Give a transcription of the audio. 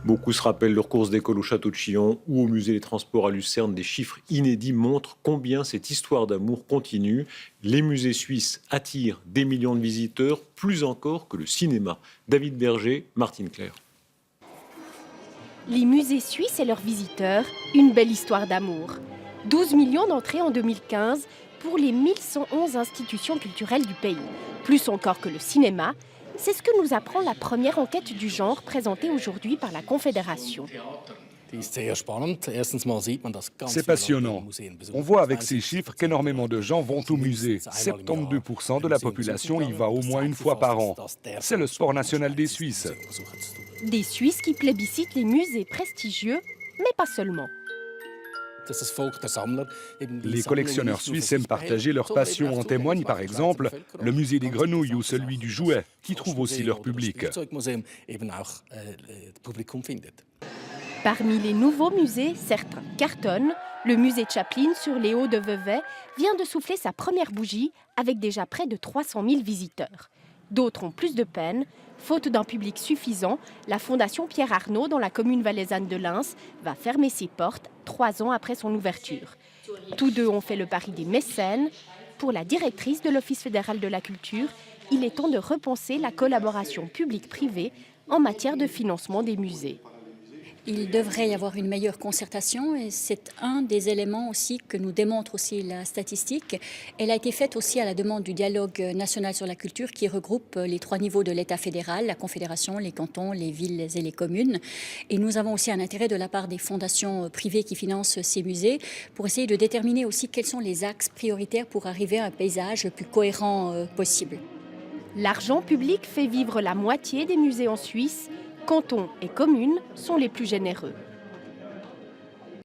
Beaucoup se rappellent leurs courses d'école au château de Chillon ou au musée des Transports à Lucerne. Des chiffres inédits montrent combien cette histoire d'amour continue. Les musées suisses attirent des millions de visiteurs, plus encore que le cinéma. David Berger, Martine Claire. Les musées suisses et leurs visiteurs, une belle histoire d'amour. 12 millions d'entrées en 2015 pour les 1111 institutions culturelles du pays. Plus encore que le cinéma, c'est ce que nous apprend la première enquête du genre présentée aujourd'hui par la Confédération. C'est passionnant. On voit avec ces chiffres qu'énormément de gens vont au musée. 72% de la population y va au moins une fois par an. C'est le sport national des Suisses. Des Suisses qui plébiscitent les musées prestigieux, mais pas seulement. Les collectionneurs suisses aiment partager leur passion. En témoigne par exemple le musée des grenouilles ou celui du jouet, qui trouvent aussi leur public. Parmi les nouveaux musées, certains cartonnent. Le musée Chaplin sur les Hauts de Vevey vient de souffler sa première bougie avec déjà près de 300 000 visiteurs. D'autres ont plus de peine. Faute d'un public suffisant, la Fondation Pierre Arnaud, dans la commune valaisanne de Lens, va fermer ses portes 3 ans après son ouverture. Tous deux ont fait le pari des mécènes. Pour la directrice de l'Office fédéral de la culture, il est temps de repenser la collaboration publique-privée en matière de financement des musées. Il devrait y avoir une meilleure concertation et c'est un des éléments aussi que nous démontre aussi la statistique. Elle a été faite aussi à la demande du dialogue national sur la culture qui regroupe les 3 niveaux de l'État fédéral, la Confédération, les cantons, les villes et les communes. Et nous avons aussi un intérêt de la part des fondations privées qui financent ces musées pour essayer de déterminer aussi quels sont les axes prioritaires pour arriver à un paysage le plus cohérent possible. L'argent public fait vivre la moitié des musées en Suisse. Cantons et communes sont les plus généreux.